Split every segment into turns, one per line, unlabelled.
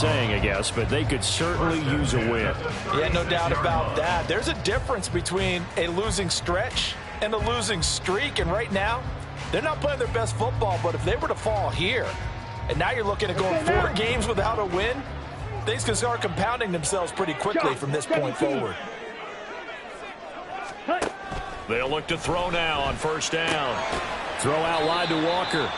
saying, I guess, but they could certainly use a win.
Yeah, no doubt about that. There's a difference between a losing stretch and a losing streak, and right now, they're not playing their best football, but if they were to fall here, and now you're looking at going 4 games without a win, things can start compounding themselves pretty quickly from this point forward.
They'll look to throw now on first down. Throw out wide to Walker.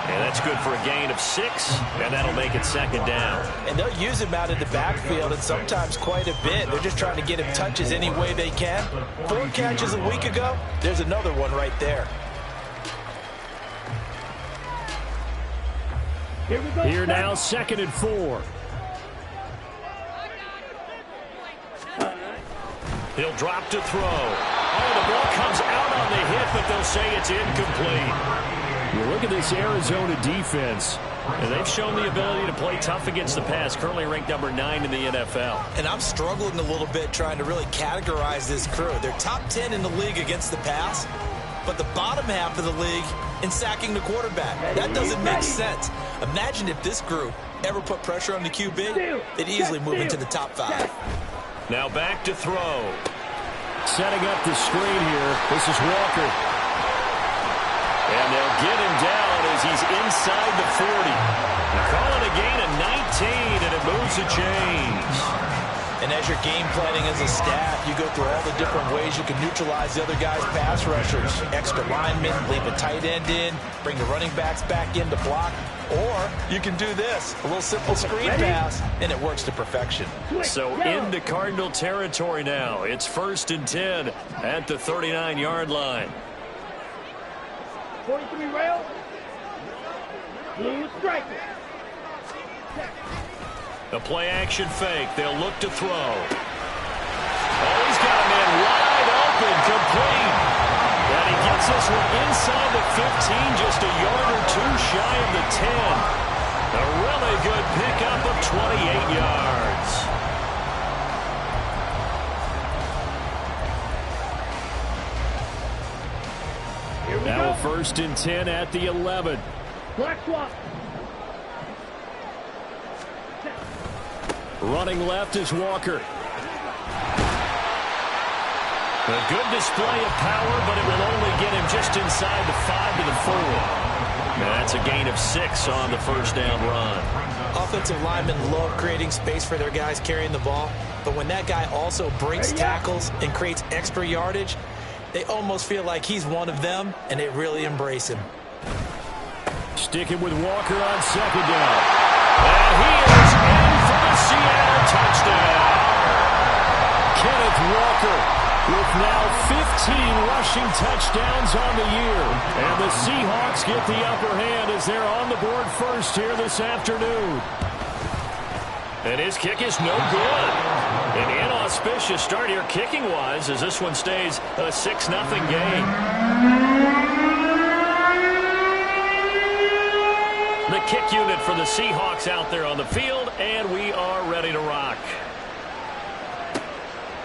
And that's good for a gain of 6, and that'll make it second down.
And they'll use him out in the backfield, and sometimes quite a bit. They're just trying to get him touches any way they can. 4 catches a week ago, there's another one right there.
Here now, 2nd and 4. He'll drop to throw. Oh, the ball comes out on the hit, but they'll say it's incomplete. You look at this Arizona defense, and they've shown the ability to play tough against the pass, currently ranked number 9 in the NFL.
And I'm struggling a little bit trying to really categorize this crew. They're top 10 in the league against the pass, but the bottom half of the league in sacking the quarterback. That doesn't make sense. Imagine if this group ever put pressure on the QB, they'd easily move into the top 5.
Now back to throw. Setting up the screen here. This is Walker. And they'll get him down as he's inside the 40. They call it a gain of 19, and it moves the chains.
And as you're game planning as a staff, you go through all the different ways you can neutralize the other guy's pass rushers. Extra linemen, leave a tight end in, bring the running backs back in to block. Or you can do this, a little simple screen pass, and it works to perfection.
So into Cardinal territory now. It's 1st and 10 at the 39-yard line.
43 rail. Blue striker.
The play-action fake. They'll look to throw. Oh, he's got a man wide open, complete. And he gets this one inside the 15, just a yard or 2 shy of the 10. A really good pickup of 28 yards. Now 1st and 10 at the 11.
Black swap.
Running left is Walker. A good display of power, but it will only get him just inside the 5 to the 4. Now that's a gain of 6 on the first down run.
Offensive linemen love creating space for their guys carrying the ball, but when that guy also breaks tackles and creates extra yardage, they almost feel like he's one of them, and they really embrace him.
Sticking with Walker on 2nd down. And he is in for the Seattle touchdown. Kenneth Walker with now 15 rushing touchdowns on the year. And the Seahawks get the upper hand as they're on the board first here this afternoon. And his kick is no good. An inauspicious start here kicking-wise as this one stays a 6-0 game. The kick unit for the Seahawks out there on the field, and we are ready to rock.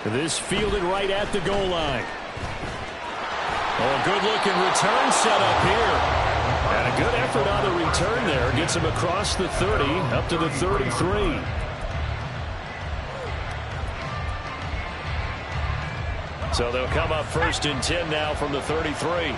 This fielded right at the goal line. Oh, good-looking return set up here. And a good effort on the return there. Gets him across the 30, up to the 33. So they'll come up 1st and 10 now from the 33.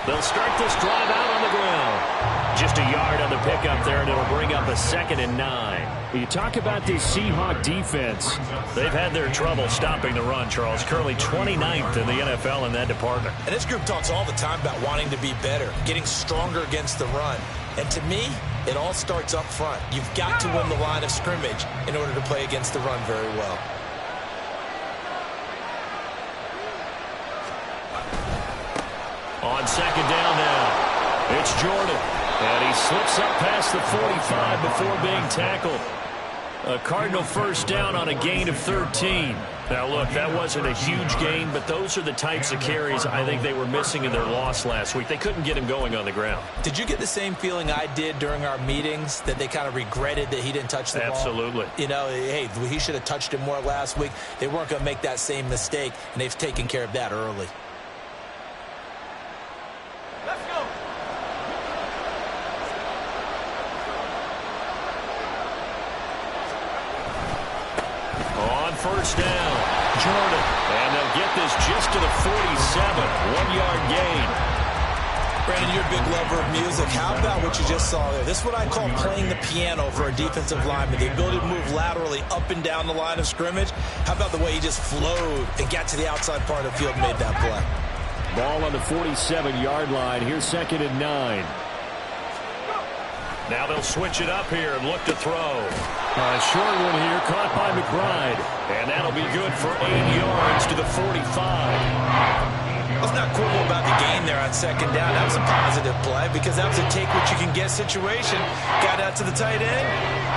They'll start this drive out on the ground. Just a yard on the pickup there, and it'll bring up a 2nd and 9. You talk about this Seahawk defense. They've had their trouble stopping the run, Charles. Currently 29th in the NFL in that department.
And this group talks all the time about wanting to be better, getting stronger against the run. And to me, it all starts up front. You've got to win the line of scrimmage in order to play against the run very well.
On 2nd down now, it's Jordan. And he slips up past the 45 before being tackled. A Cardinal first down on a gain of 13. Now, look, that wasn't a huge gain, but those are the types of carries I think they were missing in their loss last week. They couldn't get him going on the ground.
Did you get the same feeling I did during our meetings, that they kind of regretted that he didn't touch the ball?
Absolutely.
You know, hey, he should have touched it more last week. They weren't going to make that same mistake, and they've taken care of that early.
first down. Jordan. And they'll get this just to the 47. 1-yard gain.
Brandon, you're a big lover of music. How about what you just saw there? This is what I call playing the piano for a defensive lineman. The ability to move laterally up and down the line of scrimmage. How about the way he just flowed and got to the outside part of the field and made that play?
Ball on the 47-yard line. Here's 2nd and 9. Now they'll switch it up here and look to throw. A short one here, caught by McBride. And that'll be good for 8 yards to the 45.
Let's not quibble about the gain there on 2nd down. That was a positive play because that was a take-what-you-can-get situation. Got out to the tight end.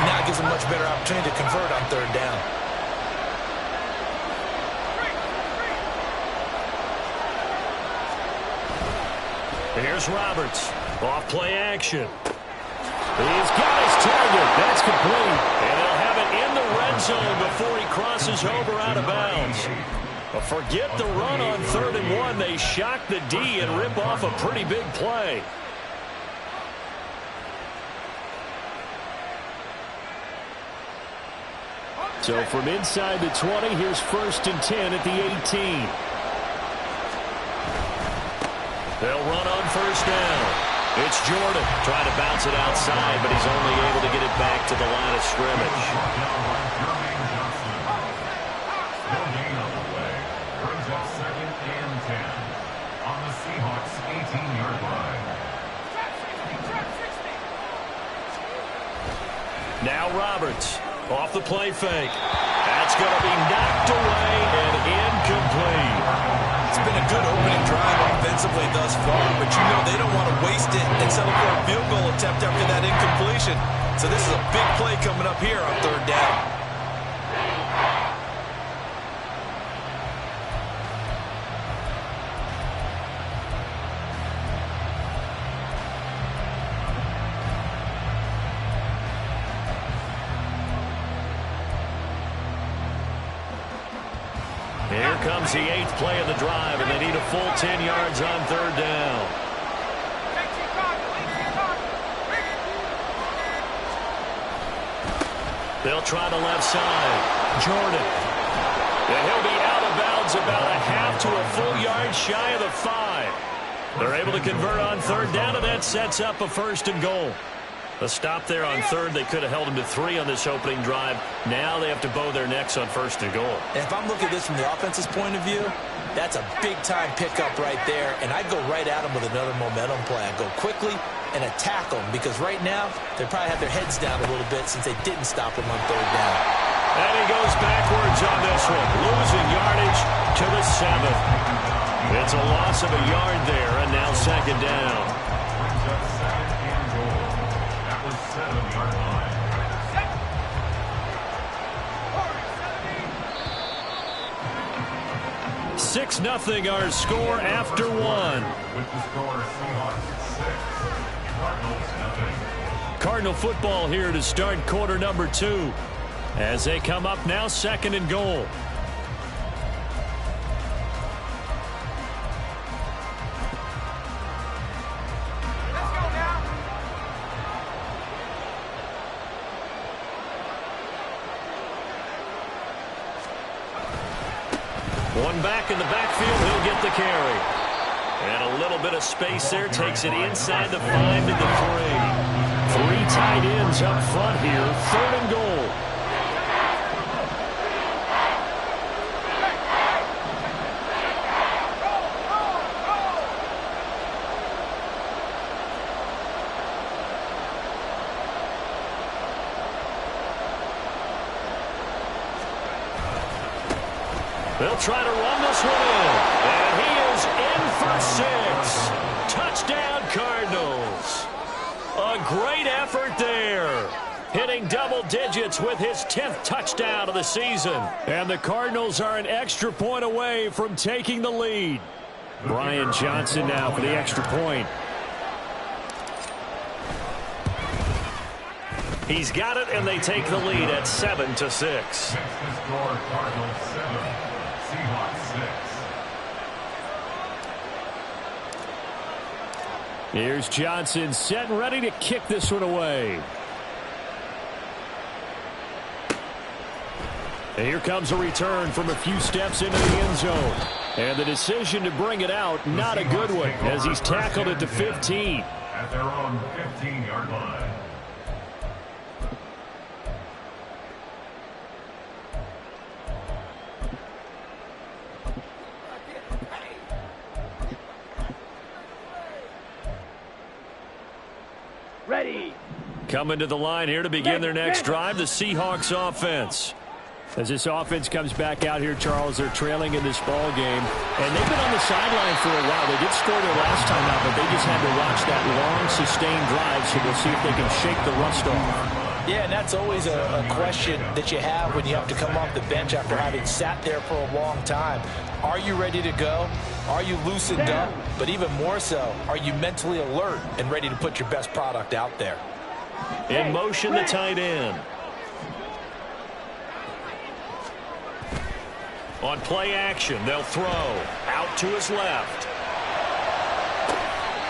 Now it gives a much better opportunity to convert on 3rd down.
Here's Roberts. Off play action. He's got his target. That's complete. And he'll have it in the red zone before he crosses over out of bounds. But forget the run on 3rd and 1. They shock the D and rip off a pretty big play. So from inside the 20, here's 1st and 10 at the 18. They'll run on 1st down. It's Jordan trying to bounce it outside, but he's only able to get it back to the line of scrimmage. Now Roberts off the play fake. That's going to be knocked away and incomplete.
It's been a good opening drive offensively thus far, but you know they don't want to waste it and settle for a field goal attempt after that incompletion. So this is a big play coming up here on 3rd down.
Here comes the 8th play of the drive, and they need a full 10 yards on 3rd down. They'll try the left side. Jordan. And he'll be out of bounds about a half to a full yard shy of the 5. They're able to convert on 3rd down, and that sets up a 1st and goal. A stop there on 3rd. They could have held him to 3 on this opening drive. Now they have to bow their necks on 1st and goal.
And if I'm looking at this from the offense's point of view, that's a big-time pickup right there. And I'd go right at him with another momentum play. I'd go quickly and attack them because right now they probably have their heads down a little bit since they didn't stop him on 3rd down.
And he goes backwards on this one, losing yardage to the 7th. It's a loss of a yard there, and now 2nd down. 6-0 our score after 1.
With the score, Seahawks 6, Cardinals 0.
Cardinal football here to start quarter number 2 as they come up now 2nd and goal. One back in the backfield, he'll get the carry. And a little bit of space there, takes it inside the 5 to the 3. 3 tight ends up front here, 3rd and goal. They'll try to run this one in. And he is in for 6. Touchdown, Cardinals. A great effort there. Hitting double digits with his 10th touchdown of the season. And the Cardinals are an extra point away from taking the lead. Brian Johnson now for the extra point. He's got it, and they take the lead at 7-6.
Next to score, Cardinals 7, Seahawks 6.
Here's Johnson set and ready to kick this one away. And here comes a return from a few steps into the end zone. And the decision to bring it out, not a good one, as he's tackled it to 15.
At their own 15-yard line.
Ready.
Coming to the line here to begin their next drive, the Seahawks offense. As this offense comes back out here, Charles, they're trailing in this ball game. And they've been on the sideline for a while. They did score their last time out, but they just had to watch that long, sustained drive, so we'll see if they can shake the rust off.
Yeah, and that's always a question that you have when you have to come off the bench after having sat there for a long time. Are you ready to go? Are you loosened up? But even more so, are you mentally alert and ready to put your best product out there?
In motion, the tight end. On play action, they'll throw. Out to his left.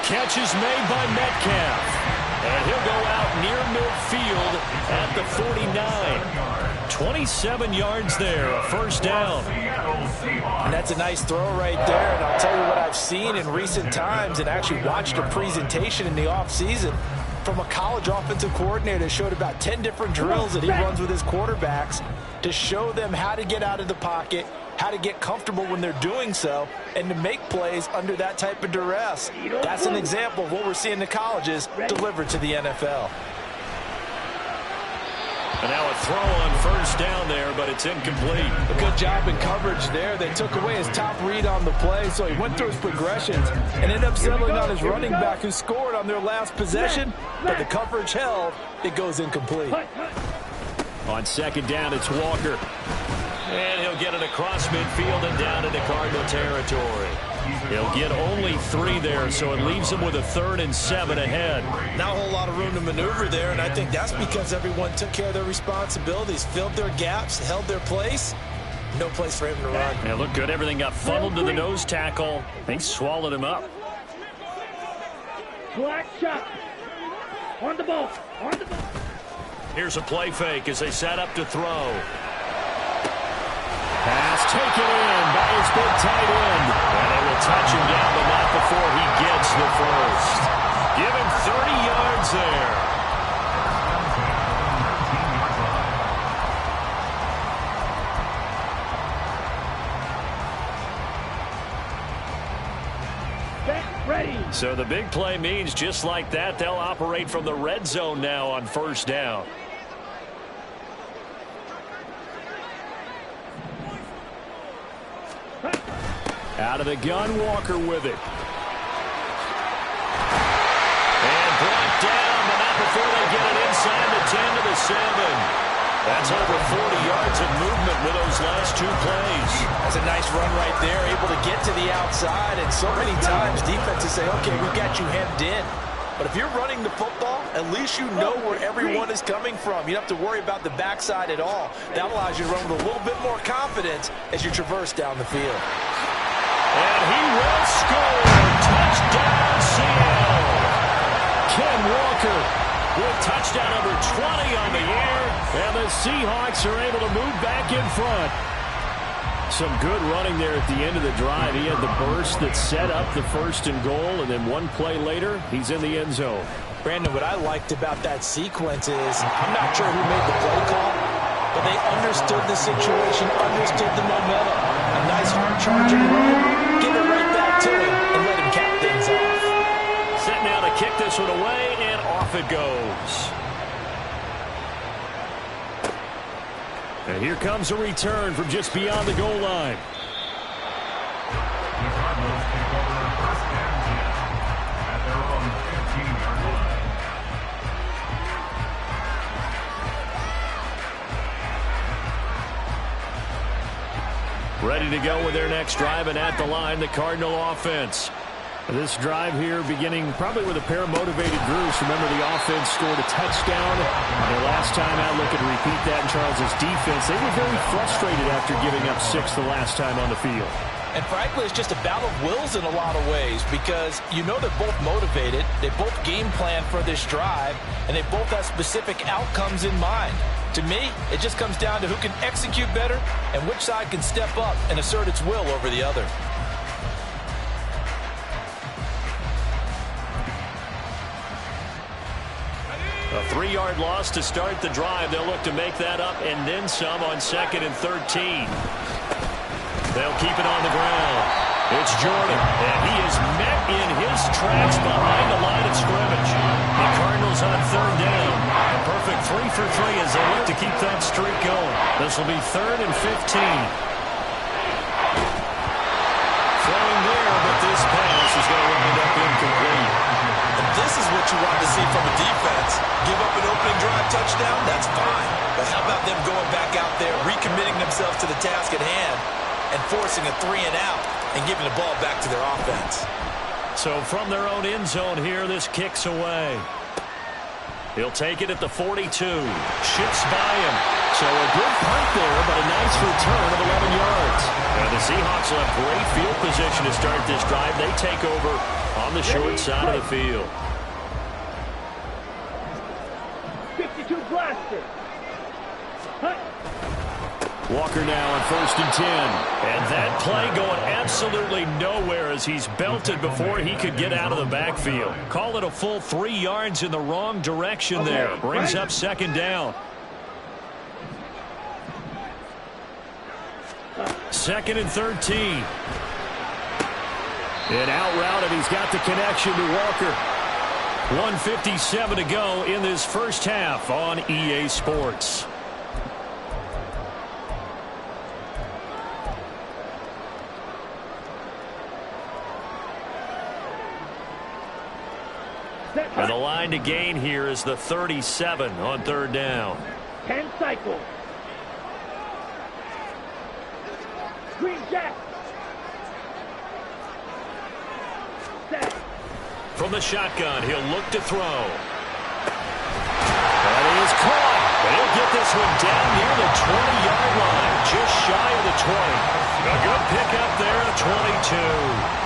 Catch is made by Metcalf. And he'll go out near midfield at the 49. 27 yards there, a first down.
And that's a nice throw right there. And I'll tell you what I've seen in recent times and actually watched a presentation in the offseason from a college offensive coordinator that showed about 10 different drills that he runs with his quarterbacks to show them how to get out of the pocket, how to get comfortable when they're doing so, and to make plays under that type of duress. That's an example of what we're seeing in the colleges delivered to the NFL.
And now a throw on first down there, but it's incomplete.
A good job in coverage there. They took away his top read on the play, so he went through his progressions and ended up settling on his running back who scored on their last possession, but the coverage held. It goes incomplete.
On second down, it's Walker. And he'll get it across midfield and down into Cardinal territory. He'll get only 3 there, so it leaves him with a 3rd and 7 ahead.
Not a whole lot of room to maneuver there, and I think that's because everyone took care of their responsibilities, filled their gaps, held their place. No place for him to run.
Yeah, looked good. Everything got funneled to the nose tackle. They swallowed him up.
Black shot. On the ball. On the ball.
Here's a play fake as they set up to throw. Pass taken in by his big tight end. And they will touch him down, but not before he gets the first. Give him 30 yards there.
Get ready.
So the big play means just like that, they'll operate from the red zone now on first down. Out of the gun, Walker with it. And brought down, but not before they get it inside the 10 to the 7. That's over 40 yards of movement with those last 2 plays.
That's a nice run right there, able to get to the outside. And so many times defenses say, okay, we've got you hemmed in. But if you're running the football, at least you know where everyone is coming from. You don't have to worry about the backside at all. That allows you to run with a little bit more confidence as you traverse down the field.
And he will score. Touchdown, Seattle. Ken Walker with touchdown number 20 on the year. And the Seahawks are able to move back in front. Some good running there at the end of the drive. He had the burst that set up the 1st and goal, and then one play later, he's in the end zone.
Brandon, what I liked about that sequence is, I'm not sure who made the play call, but they understood the situation, understood the momentum. A nice hard-charging run, give it right back to him, and let him cap things off.
Set now to kick this one away, and off it goes. And here comes a return from just beyond the goal line.
The Cardinals take over a first and 10 at their own 15-yard line.
Ready to go with their next drive, and at the line, the Cardinal offense. This drive here beginning probably with a pair of motivated Bruce. Remember, the offense scored a touchdown. Their last time out, look at repeat that in Charles's defense. They were very frustrated after giving up 6 the last time on the field.
And frankly, it's just a battle of wills in a lot of ways because you know they're both motivated. They both game plan for this drive, and they both have specific outcomes in mind. To me, it just comes down to who can execute better and which side can step up and assert its will over the other.
A 3-yard loss to start the drive. They'll look to make that up and then some on 2nd and 13. They'll keep it on the ground. It's Jordan, and he is met in his tracks behind the line of scrimmage. The Cardinals on 3rd down. A perfect 3 for 3 as they look to keep that streak going. This will be 3rd and 15. Throwing there, but this pass is going to wind up incomplete.
And this is what you want to see from a defense. Give up an opening drive touchdown, that's fine. But how about them going back out there, recommitting themselves to the task at hand, and forcing a 3-and-out and giving the ball back to their offense.
So from their own end zone here, this kicks away. He'll take it at the 42. Shifts by him. So a good punt there, but a nice return of 11 yards. And the Seahawks will have great field position to start this drive. They take over on the short side of the field.
52 blaster. Hut.
Walker now on 1st and 10. And that play going absolutely nowhere as he's belted before he could get out of the backfield. Call it a full 3 yards in the wrong direction there. Brings up 2nd down. 2nd and 13. An out route, and he's got the connection to Walker. 1:57 to go in this first half on EA Sports. And the line to gain here is the 37 on 3rd down.
10 cycles. Green Jack. Set.
From the shotgun, he'll look to throw. That is caught. And he'll get this one down near the 20-yard line, just shy of the 20. A good pickup there at 22.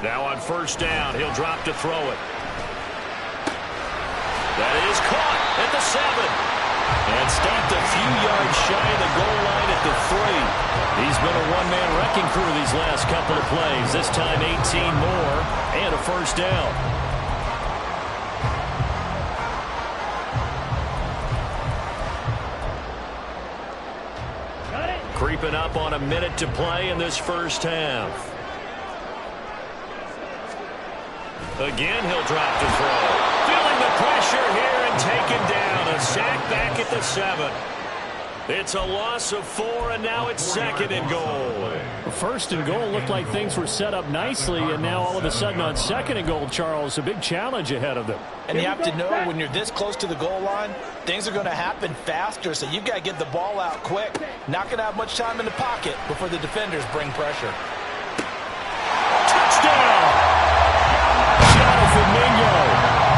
Now on 1st down, he'll drop to throw it. That is caught at the 7. And stopped a few yards shy of the goal line at the 3. He's been a one-man wrecking crew these last couple of plays. This time 18 more and a 1st down.
Got it.
Creeping up on a minute to play in this first half. Again, he'll drop to throw. Feeling the pressure here and taken down. A sack back at the 7. It's a loss of 4, and now it's 2nd and goal. 1st and goal looked like things were set up nicely, and now all of a sudden on 2nd and goal, Charles, a big challenge ahead of them.
And you have to know when you're this close to the goal line, things are going to happen faster, so you've got to get the ball out quick. Not going to have much time in the pocket before the defenders bring pressure.
Touchdown! Mingo,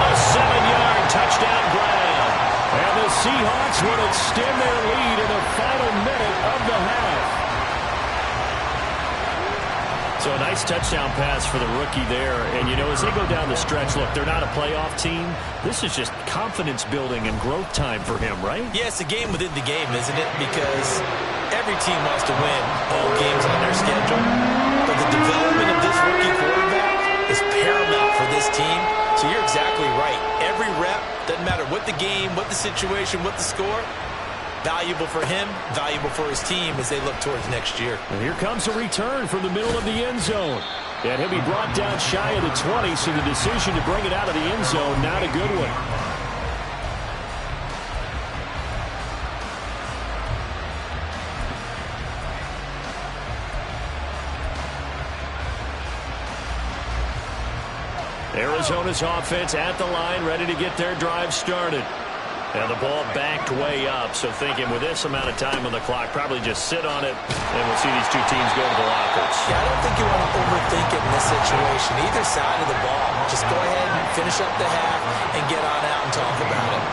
a 7-yard touchdown grab. And the Seahawks would extend their lead in the final minute of the half. So a nice touchdown pass for the rookie there. And, you know, as they go down the stretch, look, they're not a playoff team. This is just confidence building and growth time for him, right?
Yeah, it's a game within the game, isn't it? Because every team wants to win all games on their schedule. But the development of this rookie quarterback is paramount for this team. So you're exactly right. Every rep, doesn't matter what the game, what the situation, what the score, valuable for him, valuable for his team as they look towards next year.
And here comes a return from the middle of the end zone. And he'll be brought down shy of the 20, so the decision to bring it out of the end zone, not a good one. Arizona's offense at the line, ready to get their drive started. And the ball backed way up, so thinking with this amount of time on the clock, probably just sit on it, and we'll see these two teams go to the lockers.
Yeah, I don't think you want to overthink it in this situation. Either side of the ball, just go ahead and finish up the half and get on out and talk about it.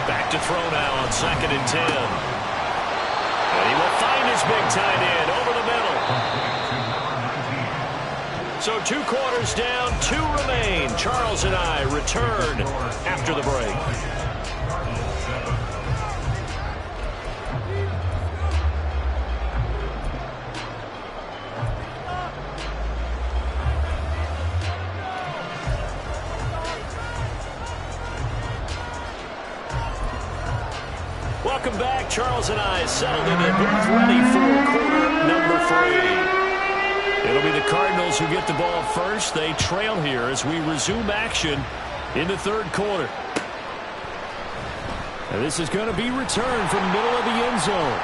Back to throw now on 2nd and 10. And he will find his big tight end over the middle. So 2 quarters down, 2 remain. Charles and I return after the break. Welcome back. Charles and I settled in the booth ready for quarter number 3. It'll be the Cardinals who get the ball first. They trail here as we resume action in the 3rd quarter. And this is going to be returned from the middle of the end zone.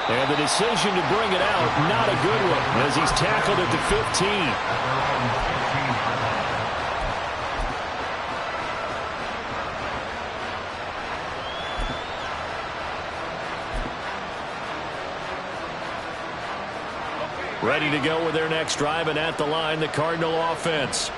And the decision to bring it out, not a good one, as he's tackled at the 15. Ready to go with their next drive, and at the line, the Cardinal offense.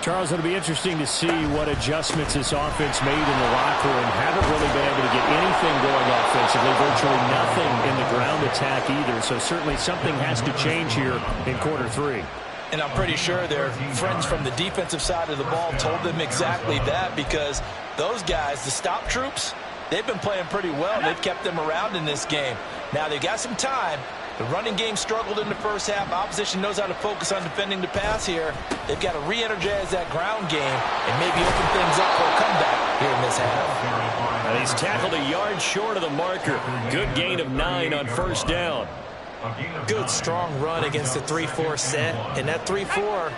Charles, it'll be interesting to see what adjustments this offense made in the locker room. Haven't really been able to get anything going offensively, virtually nothing in the ground attack either. So certainly something has to change here in quarter 3.
And I'm pretty sure their friends from the defensive side of the ball told them exactly that, because those guys, the stop troops, they've been playing pretty well. They've kept them around in this game. Now they've got some time. The running game struggled in the first half. Opposition knows how to focus on defending the pass here. They've got to re-energize that ground game and maybe open things up for a comeback here in this half.
And he's tackled a yard short of the marker. Good gain of 9 on first down.
Good, strong run against the 3-4 set. And that 3-4,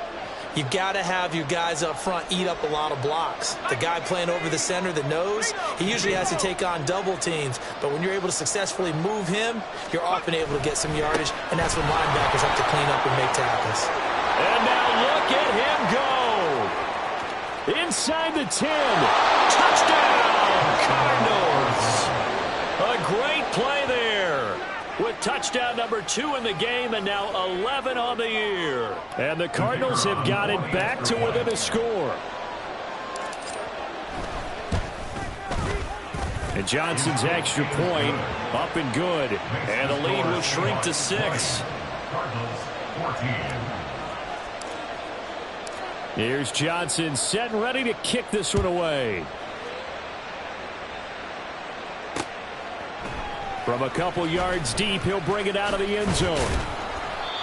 you've got to have your guys up front eat up a lot of blocks. The guy playing over the center, the nose, he usually has to take on double teams. But when you're able to successfully move him, you're often able to get some yardage, and that's when linebackers have to clean up and make tackles.
And now look at him go. Inside the 10. Touchdown, Cardinals. A great play there. With touchdown number 2 in the game, and now 11 on the year. And the Cardinals have got it back to within a score. And Johnson's extra point up and good. And the lead will shrink to 6. Here's Johnson set and ready to kick this one away. From a couple yards deep, he'll bring it out of the end zone.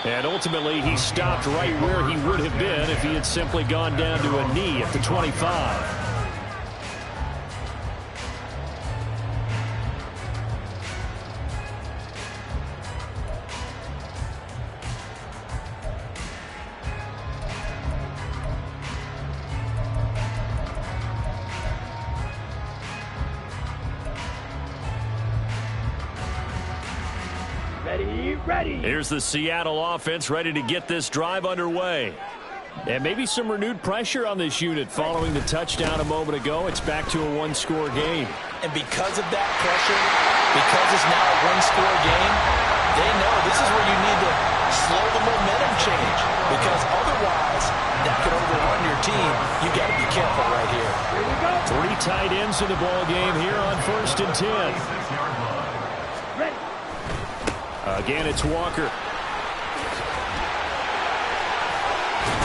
And ultimately, he stopped right where he would have been if he had simply gone down to a knee at the 25.
Ready.
Here's the Seattle offense ready to get this drive underway. And maybe some renewed pressure on this unit following the touchdown a moment ago. It's back to a 1-score game.
And because of that pressure, because it's now a 1-score game, they know this is where you need to slow the momentum change, because otherwise that could overrun your team. You got to be careful right here.
Here we go.
3 tight ends in the ball game here on 1st and 10.
Ready.
Again, it's Walker.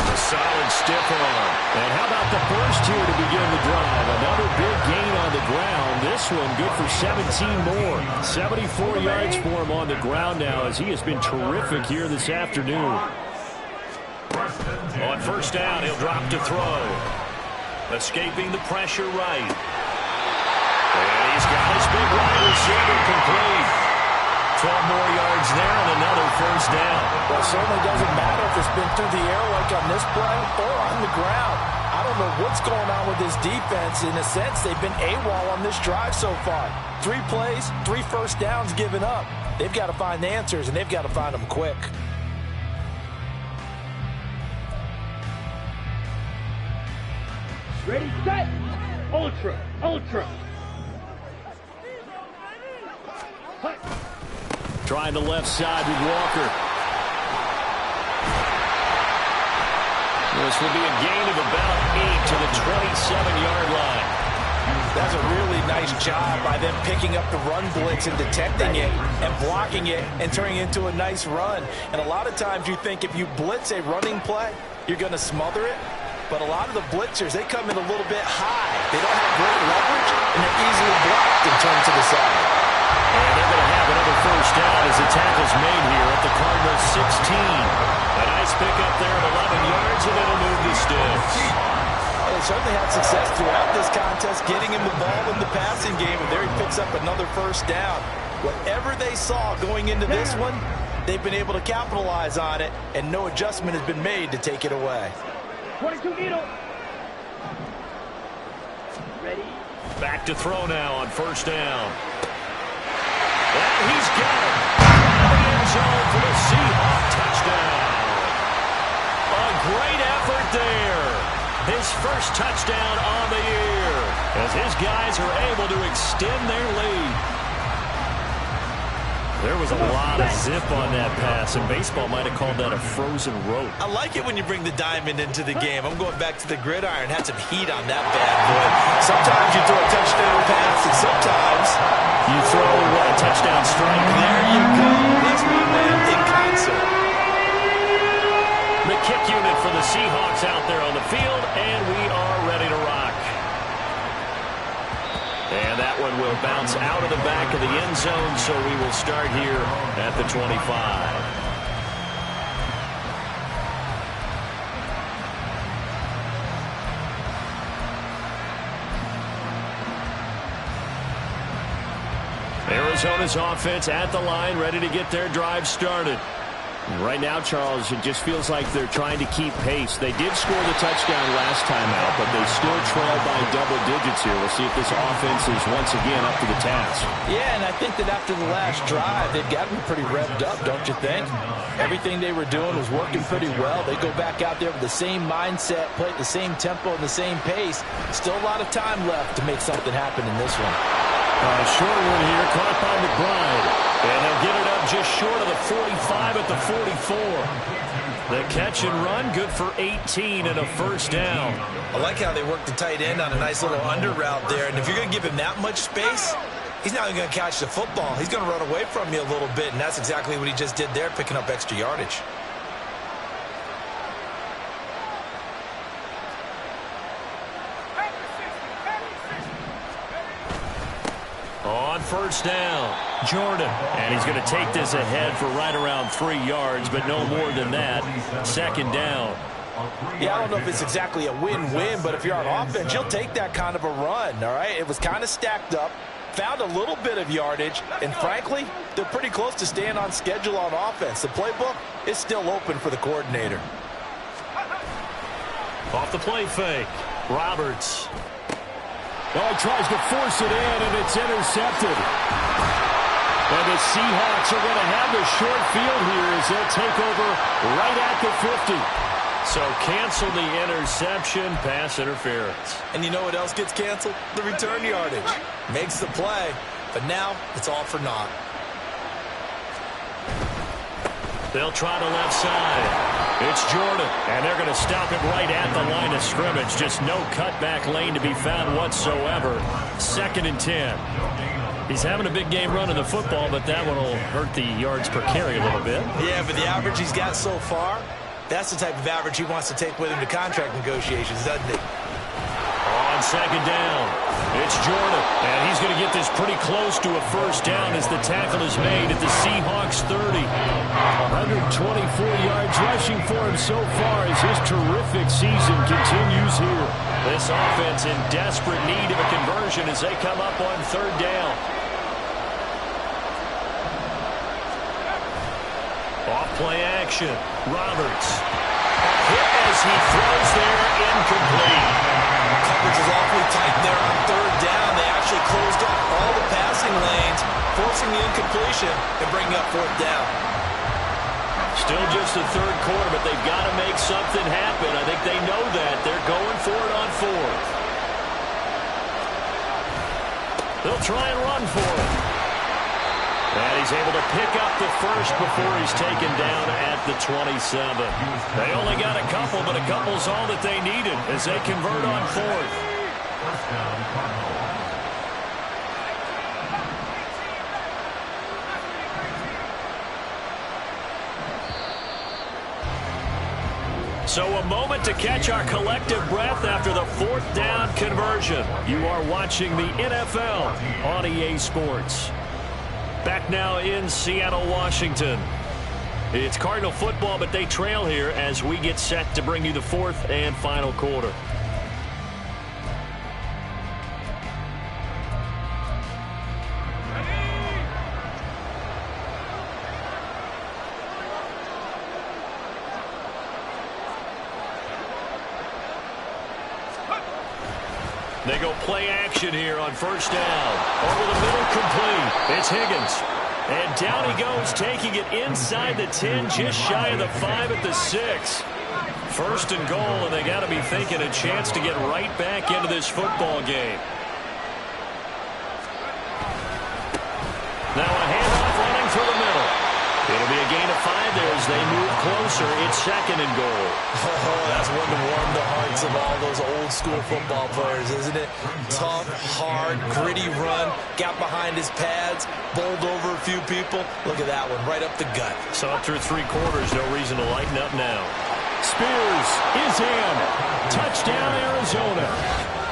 A solid stiff arm. And how about the first here to begin the drive? Another big gain on the ground. This one good for 17 more. 74 yards for him on the ground now, as he has been terrific here this afternoon. On first down, he'll drop to throw. Escaping the pressure right. And he's got his big wide receiver complete. 12 more yards there and another first down.
Well, it certainly doesn't matter if it's been through the air like on this play or on the ground. I don't know what's going on with this defense. In a sense, they've been AWOL on this drive so far. 3 plays, 3 first downs given up. They've got to find the answers, and they've got to find them quick.
Ready, set. Ultra.
Trying the left side with Walker. This will be a gain of about 8 to the 27-yard line.
That's a really nice job by them picking up the run blitz and detecting it and blocking it and turning it into a nice run. And a lot of times you think if you blitz a running play, you're going to smother it. But a lot of the blitzers, they come in a little bit high. They don't have great leverage, and they're easily blocked and turned to the side.
And they're going to have another first down as the tackle's made here at the Cardinals 16. A nice pickup there of 11 yards, and it'll move the sticks.
They certainly had success throughout this contest, getting him the ball in the passing game, and there he picks up another first down. Whatever they saw going into this one, they've been able to capitalize on it, and no adjustment has been made to take it away.
22 needle. Ready?
Back to throw now on first down. And he's got it. Out of the end zone for the Seahawk touchdown. A great effort there. His first touchdown on the year as his guys are able to extend their lead. There was a lot of zip on that pass, and baseball might have called that a frozen rope.
I like it when you bring the diamond into the game. I'm going back to the gridiron. Had some heat on that bad boy. Sometimes you throw a touchdown pass, and sometimes
you throw a touchdown strike.
There you go. That's me, man, in concert.
The kick unit for the Seahawks out there on the field, and we are ready to rock. And that one will bounce out of the back of the end zone, so we will start here at the 25. Arizona's offense at the line, ready to get their drive started. Right now, Charles, it just feels like they're trying to keep pace. They did score the touchdown last time out, but they still trail by double digits here. We'll see if this offense is once again up to the task.
Yeah, and I think that after the last drive, they've got them pretty revved up, don't you think? Everything they were doing was working pretty well. They go back out there with the same mindset, play at the same tempo and the same pace. Still a lot of time left to make something happen in this one.
Short one here, caught by McBride. And they'll get it up just short of the 45 at the 44. The catch and run, good for 18 and a first down.
I like how they work the tight end on a nice little under route there. And if you're going to give him that much space, he's not even going to catch the football. He's going to run away from you a little bit, and that's exactly what he just did there, picking up extra yardage.
On first down, Jordan. And he's going to take this ahead for right around 3 yards, but no more than that. Second down.
Yeah, I don't know if it's exactly a win-win, but if you're on offense, you'll take that kind of a run, all right? It was kind of stacked up, found a little bit of yardage, and frankly, they're pretty close to staying on schedule on offense. The playbook is still open for the coordinator.
Off the play fake, Roberts. Oh, he tries to force it in, and it's intercepted. And the Seahawks are going to have the short field here as they'll take over right at the 50. So cancel the interception, pass interference.
And you know what else gets canceled? The return yardage. Makes the play, but now it's all for naught.
They'll try the left side. It's Jordan, and they're going to stop it right at the line of scrimmage. Just no cutback lane to be found whatsoever. 2nd and 10. He's having a big game running the football, but that one will hurt the yards per carry a little bit.
Yeah, but the average he's got so far, that's the type of average he wants to take with him to contract negotiations, doesn't he?
On second down, it's Jordan, and he's going to get this pretty close to a first down as the tackle is made at the Seahawks 30. 124 yards rushing for him so far as his terrific season continues here. This offense in desperate need of a conversion as they come up on third down. Off play action, Roberts. Hit as he throws there, incomplete.
Coverage is awfully tight there on third down. They actually closed off all the passing lanes, forcing the incompletion and bringing up fourth down.
Still just the third quarter, but they've got to make something happen. I think they know that. They're going for it on fourth. They'll try and run for it. And he's able to pick up the first before he's taken down at the 27. They only got a couple, but a couple's all that they needed as they convert on fourth.
First down, Cardinals.
So a moment to catch our collective breath after the fourth down conversion. You are watching the NFL on EA Sports. Back now in Seattle, Washington. It's Cardinal football, but they trail here as we get set to bring you the fourth and final quarter. They go play action here on first down. Over the middle, complete. It's Higgins. And down he goes, taking it inside the 10, just shy of the 5 at the 6. First and goal, and they got to be thinking a chance to get right back into this football game. Now a handoff running through the middle. It'll be a gain of 5 there as they move closer. It's second and goal.
Oh, that's one to warm the hearts of all those old school football players, isn't it? Tough, hard, gritty run. Got behind his pads, bowled over a few people. Look at that one, right up the gut.
Saw through 3 quarters, no reason to lighten up now. Spears is in. Touchdown, Arizona.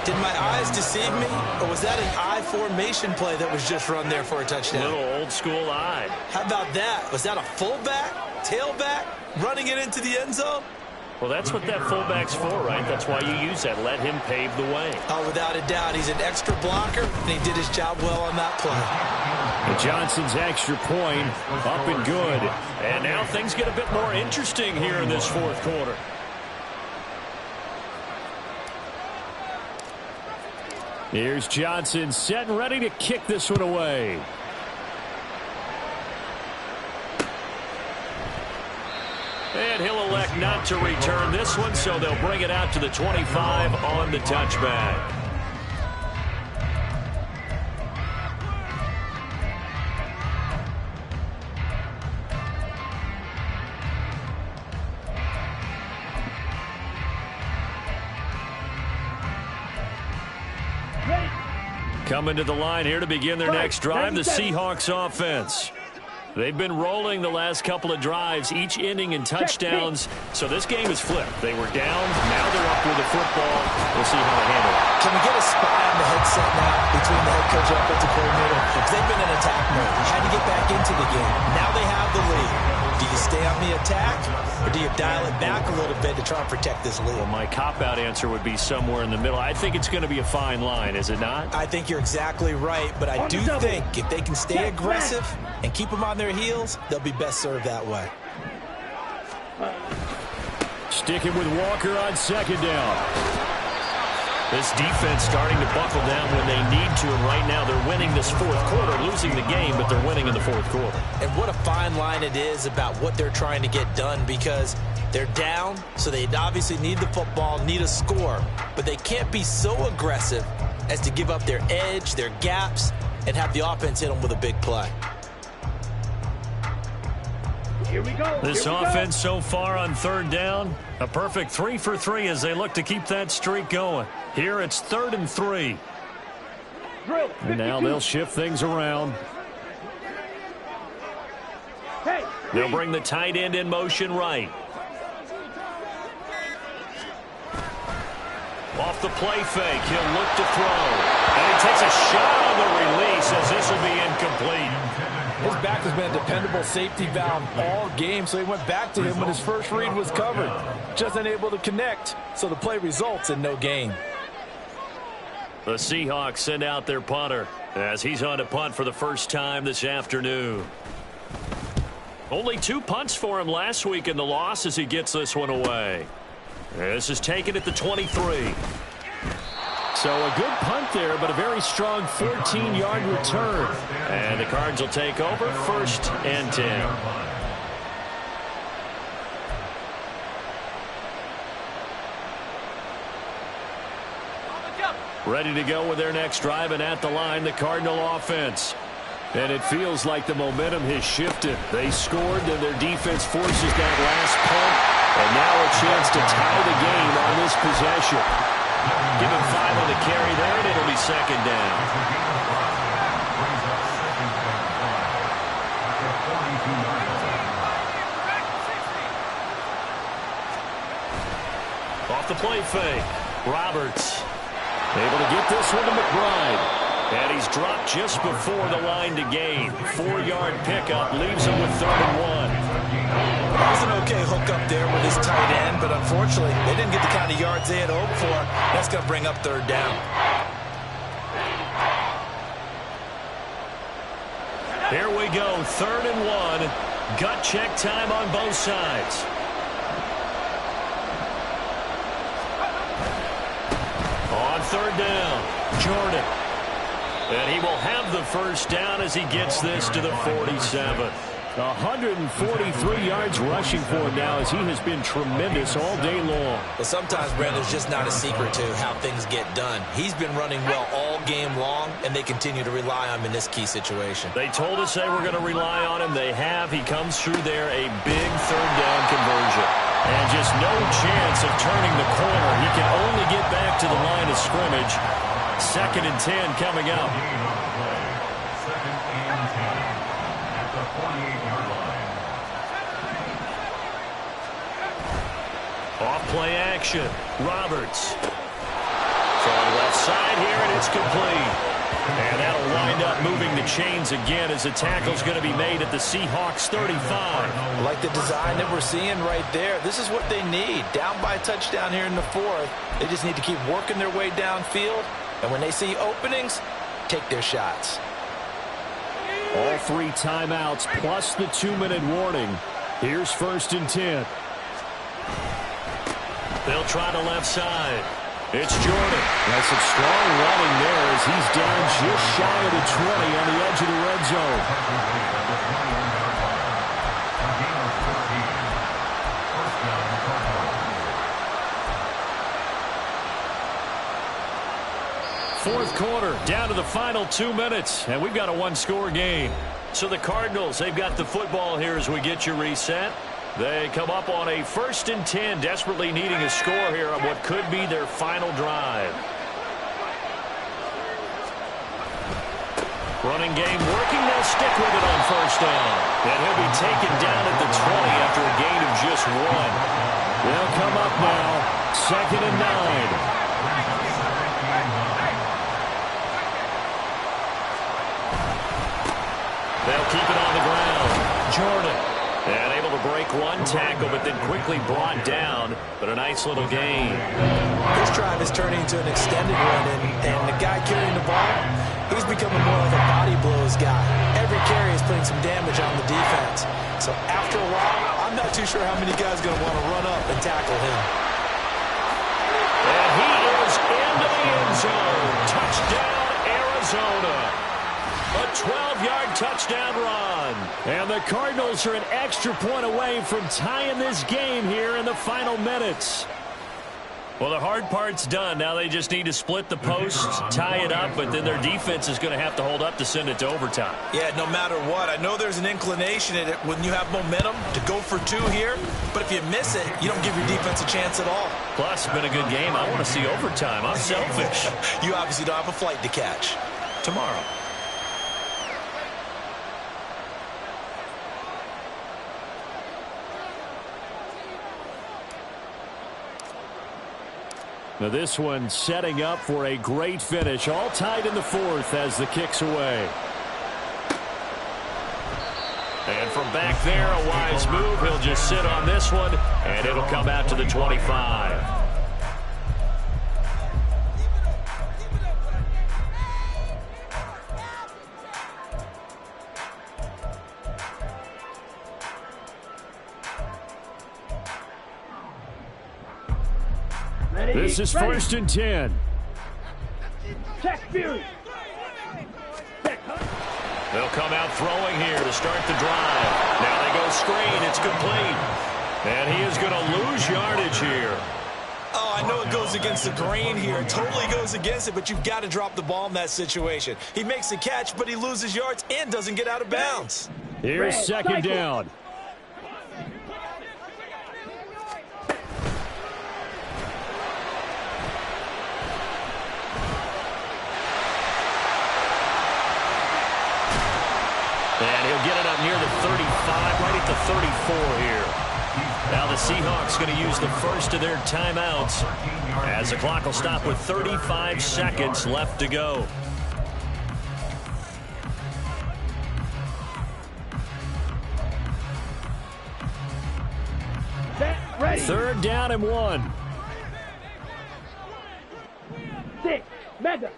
Did my eyes deceive me, or was that an I formation play that was just run there for a touchdown?
Little old school eye.
How about that? Was that a fullback, tailback, running it into the end zone?
Well, that's what that fullback's for, right? That's why you use that. Let him pave the way.
Oh, without a doubt. He's an extra blocker, and he did his job well on that play.
And Johnson's extra point up and good. And now things get a bit more interesting here in this fourth quarter. Here's Johnson set and ready to kick this one away. And he'll elect not to return this one, so they'll bring it out to the 25 on the touchback. Coming to the line here to begin their next drive, the Seahawks offense. They've been rolling the last couple of drives, each inning in touchdowns. So this game is flipped. They were down. Now they're up with the football. We'll see how they handle it.
Can we get a spy on the headset now between the head coach and offensive coordinator? Because they've been in attack mode. Had to get back into the game. Now they have the lead. Do you stay on the attack, or do you dial it back a little bit to try and protect this lead?
Well, my cop-out answer would be somewhere in the middle. I think it's going to be a fine line, is it not?
I think you're exactly right, but I do think if they can stay aggressive and keep them on their heels, they'll be best served that way.
Sticking with Walker on second down. This defense starting to buckle down when they need to, and right now they're winning this fourth quarter, losing the game, but they're winning in the fourth quarter.
And what a fine line it is about what they're trying to get done, because they're down, so they obviously need the football, need a score, but they can't be so aggressive as to give up their edge, their gaps, and have the offense hit them with a big play.
Here we go.
This offense so far on third down, a perfect 3 for 3 as they look to keep that streak going. Here it's 3rd and 3. And now they'll shift things around. They'll bring the tight end in motion right. Off the play fake, he'll look to throw. And he takes a shot on the release as this will be incomplete.
His back has been a dependable safety valve all game, so he went back to him when his first read was covered. Just unable to connect, so the play results in no gain.
The Seahawks send out their punter as he's on to punt for the first time this afternoon. Only 2 punts for him last week in the loss as he gets this one away. This is taken at the 23. So a good punt there, but a very strong 14-yard return. And the Cards will take over 1st and 10. Ready to go with their next drive, and at the line, the Cardinal offense. And it feels like the momentum has shifted. They scored, and their defense forces that last punt. And now a chance to tie the game on this possession. Give him 5 on the carry there, and it'll be second down. the play fake. Roberts able to get this one to McBride. And he's dropped just before the line to gain. 4-yard pickup leaves him with 3rd and 1.
That was an okay hook up there with his tight end, but unfortunately, they didn't get the kind of yards they had hoped for. That's going to bring up 3rd down.
Here we go, 3rd and 1. Gut check time on both sides. On 3rd down, Jordan. And he will have the 1st down as he gets this to the 47. 143 yards rushing for him now as he has been tremendous all day long.
But sometimes, Brandon, there's just not a secret to how things get done. He's been running well all game long, and they continue to rely on him in this key situation.
They told us they were going to rely on him. They have. He comes through there, a big 3rd down conversion. And just no chance of turning the corner. He can only get back to the line of scrimmage. 2nd and 10 coming up.
2nd and 10 at the 48-yard line.
Off play action. Roberts. Throwing left side here, and it's complete. And that'll wind up moving the chains again as the tackle's going to be made at the Seahawks 35.
Like the design that we're seeing right there. This is what they need. Down by a touchdown here in the 4th. They just need to keep working their way downfield. And when they see openings, take their shots.
All 3 timeouts plus the 2-minute warning. Here's 1st and 10. They'll try the left side. It's Jordan. That's some strong running there as he's down just shy of the 20 on the edge of the red zone. Fourth quarter, down to the final 2 minutes, and we've got a 1-score game. So the Cardinals, they've got the football here as we get you reset. They come up on a 1st and 10, desperately needing a score here on what could be their final drive. Running game working, they'll stick with it on 1st down. And he'll be taken down at the 20 after a gain of just 1. They'll come up now, 2nd and 9. They'll keep it on the ground. Jordan. And able to break 1 tackle, but then quickly brought down. But a nice little gain.
This drive is turning into an extended run, and the guy carrying the ball, he's becoming more like a body blows guy. Every carry is putting some damage on the defense. So after a while, I'm not too sure how many guys are going to want to run up and tackle him.
And he is into the end zone. Touchdown, Arizona. A 12-yard touchdown run. And the Cardinals are an extra point away from tying this game here in the final minutes. Well, the hard part's done. Now they just need to split the posts, tie it up, but then their defense is going to have to hold up to send it to overtime.
Yeah, no matter what. I know there's an inclination in it when you have momentum to go for 2 here, but if you miss it, you don't give your defense a chance at all.
Plus, it's been a good game. I want to see overtime. I'm selfish.
You obviously don't have a flight to catch.
Tomorrow. Now this one setting up for a great finish. All tied in the 4th as the kick's away. And from back there, a wise move. He'll just sit on this one, and it'll come out to the 25. This is 1st and 10.
Check Fury.
They'll come out throwing here to start the drive. Now they go screen. It's complete. And he is going to lose yardage here.
Oh, I know it goes against the grain here. It totally goes against it, but you've got to drop the ball in that situation. He makes the catch, but he loses yards and doesn't get out of bounds.
Here's 2nd down. And he'll get it up near the 35, right at the 34 here. Now the Seahawks going to use the first of their timeouts as the clock will stop with 35 seconds left to go.
Ready.
3rd down and 1.
6. Mega.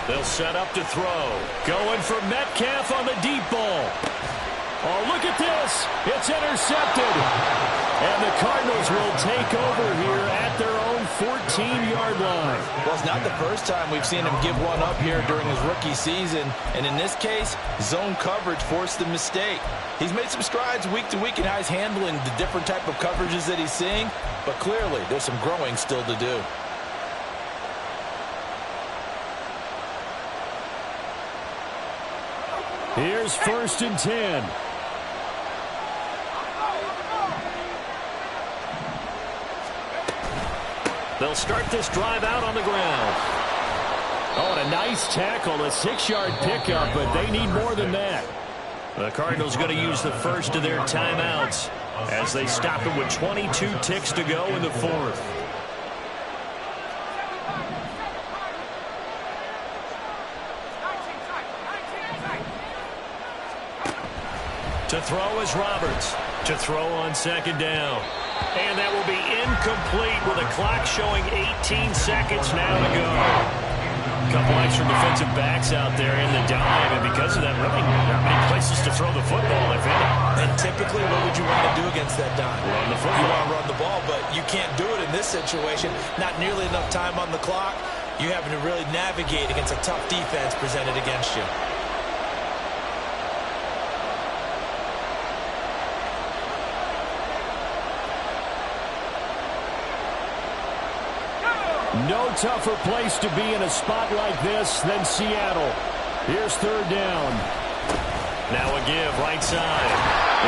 They'll set up to throw. Going for Metcalf on the deep ball. Oh, look at this. It's intercepted. And the Cardinals will take over here at their own 14-yard line.
Well, it's not the first time we've seen him give one up here during his rookie season. And in this case, zone coverage forced the mistake. He's made some strides week to week in how he's handling the different type of coverages that he's seeing. But clearly, there's some growing still to do.
Here's 1st and 10. They'll start this drive out on the ground. Oh, and a nice tackle, a 6-yard pickup, but they need more than that. The Cardinals going to use the first of their timeouts as they stop it with 22 ticks to go in the 4th. To throw is Roberts. To throw on 2nd down. And that will be incomplete with a clock showing 18 seconds now to go. A couple extra defensive backs out there in the dime, and because of that, really not many places to throw the football, if any.
And typically, what would you want to do against that dime?
Run the football.
You want to run the ball, but you can't do it in this situation. Not nearly enough time on the clock. You're having to really navigate against a tough defense presented against you.
No tougher place to be in a spot like this than Seattle. Here's 3rd down. Now a give, right side.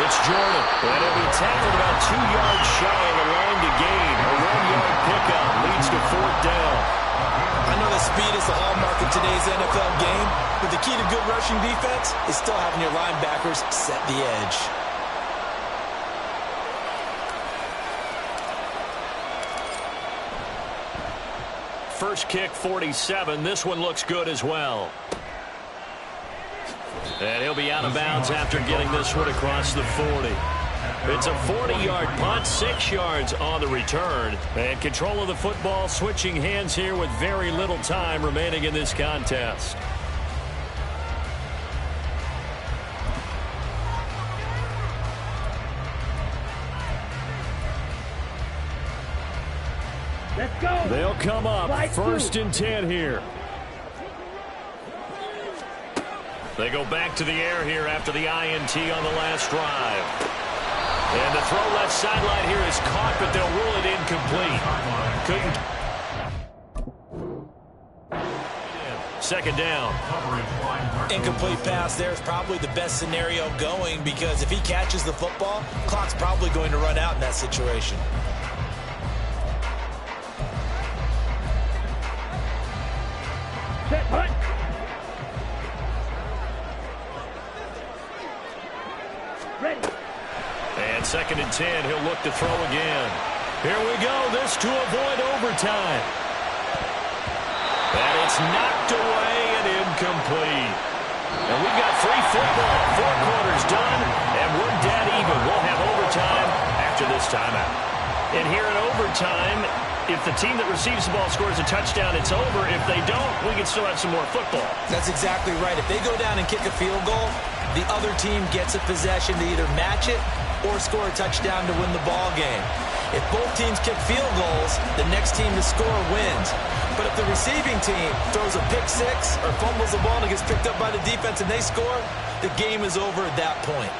It's Jordan. And he'll be tackled about 2 yards shy of the line to gain. A 1-yard pickup leads to 4th down.
I know that speed is the hallmark of today's NFL game, but the key to good rushing defense is still having your linebackers set the edge.
First kick, 47. This one looks good as well. And he'll be out of bounds after getting this one across the 40. It's a 40-yard punt, 6 yards on the return. And control of the football switching hands here with very little time remaining in this contest.
Let's go.
They'll come up 1st and 10 here. They go back to the air here after the INT on the last drive. And the throw left sideline here is caught, but they'll rule it incomplete. 2nd down.
Incomplete pass there is probably the best scenario going, because if he catches the football, clock's probably going to run out in that situation.
Set, punt. Ready.
And 2nd and 10, he'll look to throw again. Here we go, this to avoid overtime. And it's knocked away and incomplete. And we've got free football, 4 quarters done, and we're dead even. We'll have overtime after this timeout. And here in overtime, if the team that receives the ball scores a touchdown, it's over. If they don't, we can still have some more football.
That's exactly right. If they go down and kick a field goal, the other team gets a possession to either match it or score a touchdown to win the ball game. If both teams kick field goals, the next team to score wins. But if the receiving team throws a pick six or fumbles the ball and it gets picked up by the defense and they score, the game is over at that point.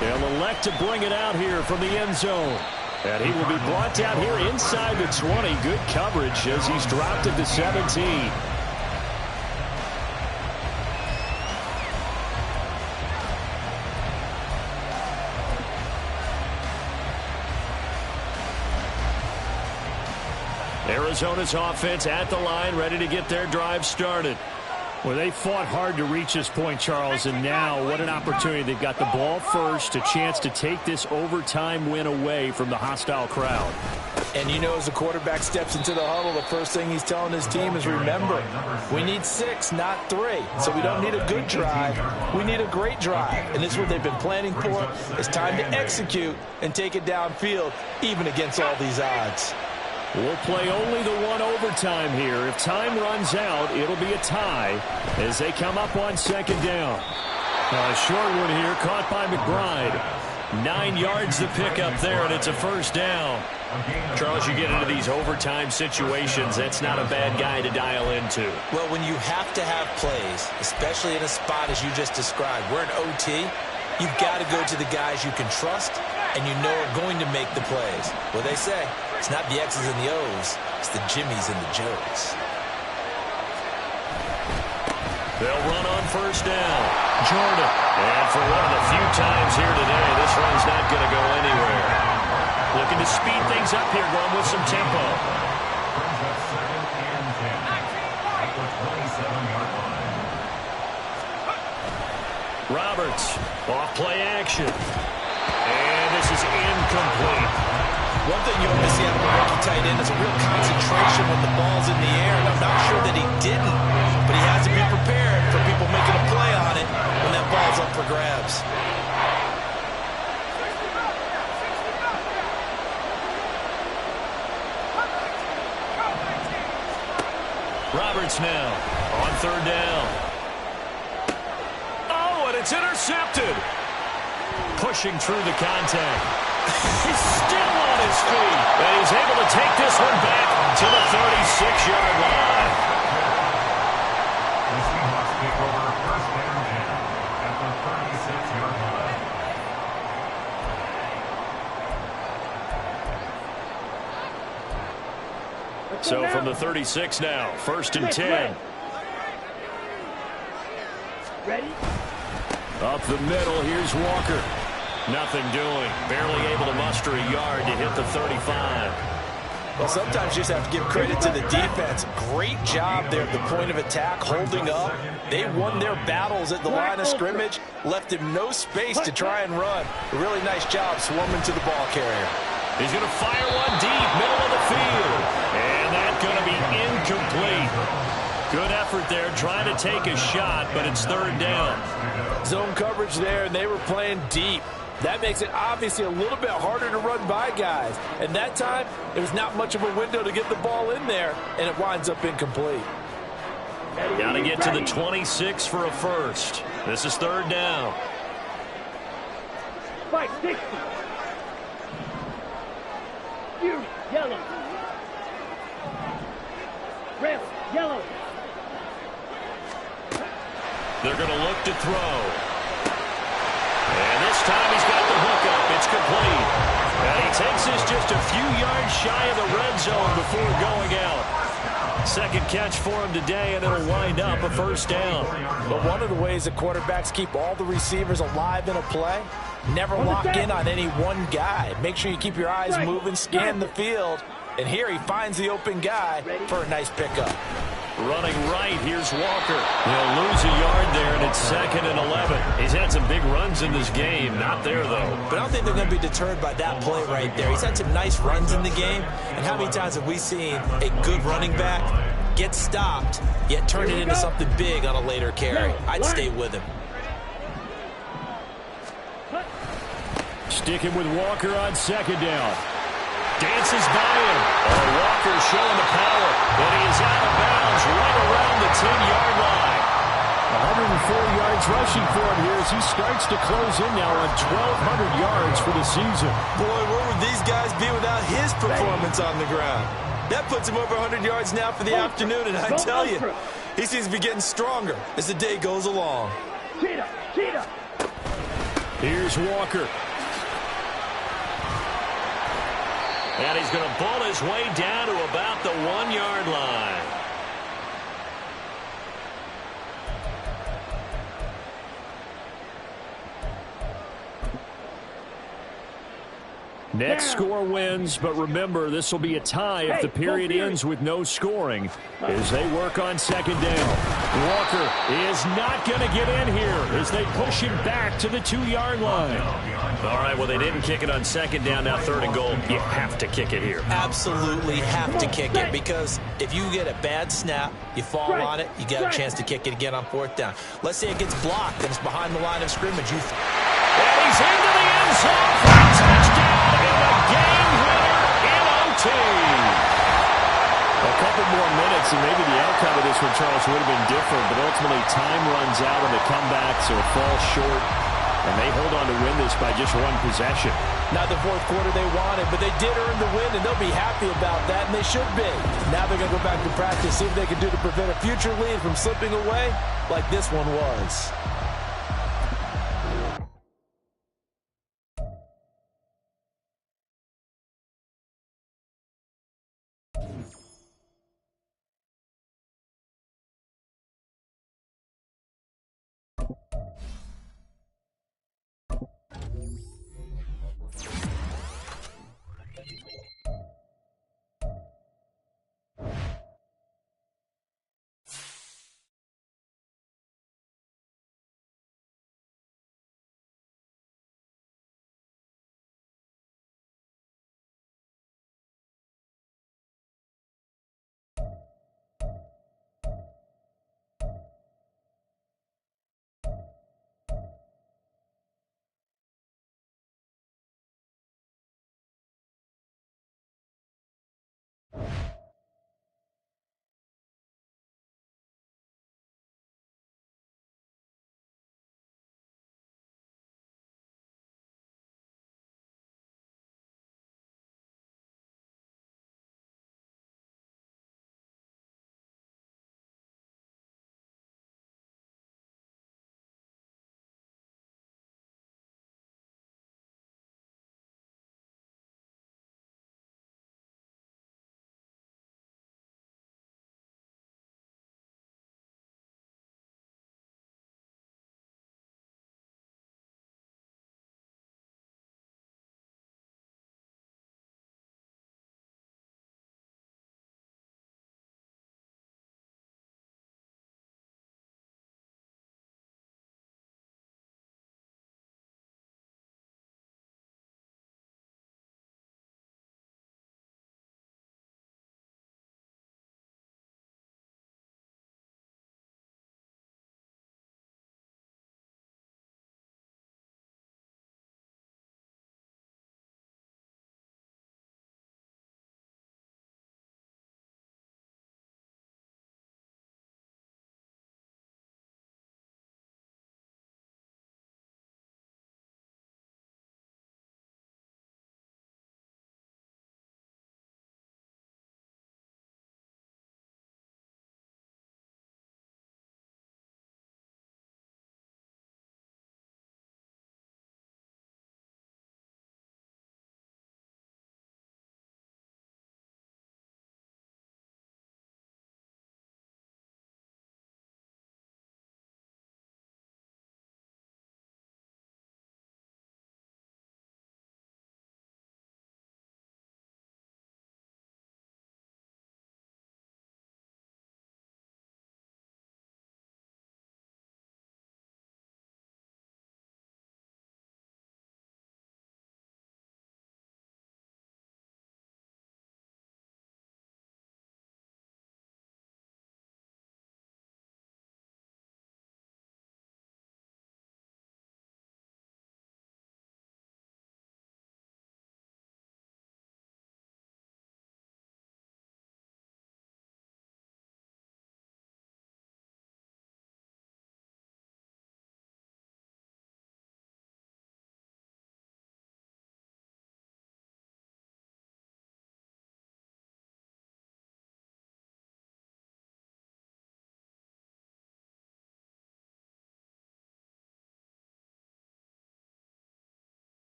They'll elect to bring it out here from the end zone. And he will be brought down here inside the 20. Good coverage as he's dropped it to 17. Arizona's offense at the line, ready to get their drive started. Well, they fought hard to reach this point, Charles, and now what an opportunity. They've got the ball first, a chance to take this overtime win away from the hostile crowd.
And you know, as the quarterback steps into the huddle, the first thing he's telling his team is, remember, we need 6, not 3. So we don't need a good drive. We need a great drive. And this is what they've been planning for. It's time to execute and take it downfield, even against all these odds.
We'll play only the one overtime here. If time runs out, it'll be a tie as they come up on second down. A short one here, caught by McBride. 9 yards to pick up there, and it's a first down. Charles, you get into these overtime situations, that's not a bad guy to dial into.
Well, when you have to have plays, especially in a spot as you just described, we're in OT, you've got to go to the guys you can trust and you know are going to make the plays. Well, they say, it's not the X's and the O's, it's the Jimmies and the Joes.
They'll run on first down. Jordan. And for one of the few times here today, this run's not going to go anywhere. Looking to speed things up here, going with some tempo. Roberts, off play action. And this is incomplete.
One thing you always see out of a rookie tight end is a real concentration when the ball's in the air, and I'm not sure that he didn't, but he has to be prepared for people making a play on it when that ball's up for grabs.
Roberts now on third down. Oh, and it's intercepted. Pushing through the contact. He's still on his feet. And he's able to take this one back to the 36-yard line.
The Seahawks take over first down at the 36-yard line.
So from the 36 now, first and 10.
Ready?
Up the middle, here's Walker. Nothing doing. Barely able to muster a yard to hit the 35.
Well, sometimes you just have to give credit to the defense. Great job there at the point of attack, holding up. They won their battles at the line of scrimmage, left him no space to try and run. A really nice job swarming to the ball carrier.
He's going to fire one deep, middle of the field. And that's going to be incomplete. Good effort there, trying to take a shot, but it's third down.
Zone coverage there, and they were playing deep. That makes it obviously a little bit harder to run by guys. And that time, there was not much of a window to get the ball in there, and it winds up incomplete.
Got to get to the 26 for a first. This is third down.
Fight 60. You, yellow. Ref, yellow.
They're going to look to throw. And this time he's got the hook up. It's complete. And he takes this just a few yards shy of the red zone before going out. Second catch for him today, and it'll wind up a first down.
But one of the ways that quarterbacks keep all the receivers alive in a play, never lock in on any one guy. Make sure you keep your eyes moving, scan the field. And here he finds the open guy for a nice pickup.
Running right, here's Walker. He'll lose a yard there, and it's second and 11. He's had some big runs in this game. Not there, though.
But I don't think they're going to be deterred by that play right there. He's had some nice runs in the game. And how many times have we seen a good running back get stopped, yet turn it into something big on a later carry? I'd stay with him.
Sticking with Walker on second down. Dances by him. Oh, Walker showing the power. But he is out of bounds right around the 10-yard line. 104 yards rushing for him here as he starts to close in now on 1,200 yards for the season.
Boy, where would these guys be without his performance on the ground? That puts him over 100 yards now for the afternoon, and I tell you, he seems to be getting stronger as the day goes along.
Cheetah.
Here's Walker. And he's going to bull his way down to about the 1-yard line. Next score wins, but remember, this will be a tie if the period ends with no scoring as they work on second down. Walker is not going to get in here as they push him back to the 2-yard line.
All right, well, they didn't kick it on second down. Now 3rd and goal. You have to kick it here.
Absolutely have to kick it, because if you get a bad snap, you fall on it, you got a chance to kick it again on 4th down. Let's say it gets blocked and it's behind the line of scrimmage.
And he's into the end zone for a touchdown in the game winner in OT. A couple more minutes and maybe the outcome of this one, Charles, would have been different, but ultimately time runs out on the comeback, so it falls short, and they hold on to win this by just 1 possession.
Not the 4th quarter they wanted, but they did earn the win, and they'll be happy about that, and they should be. Now they're going to go back to practice, see if they can do to prevent a future lead from slipping away like this one was.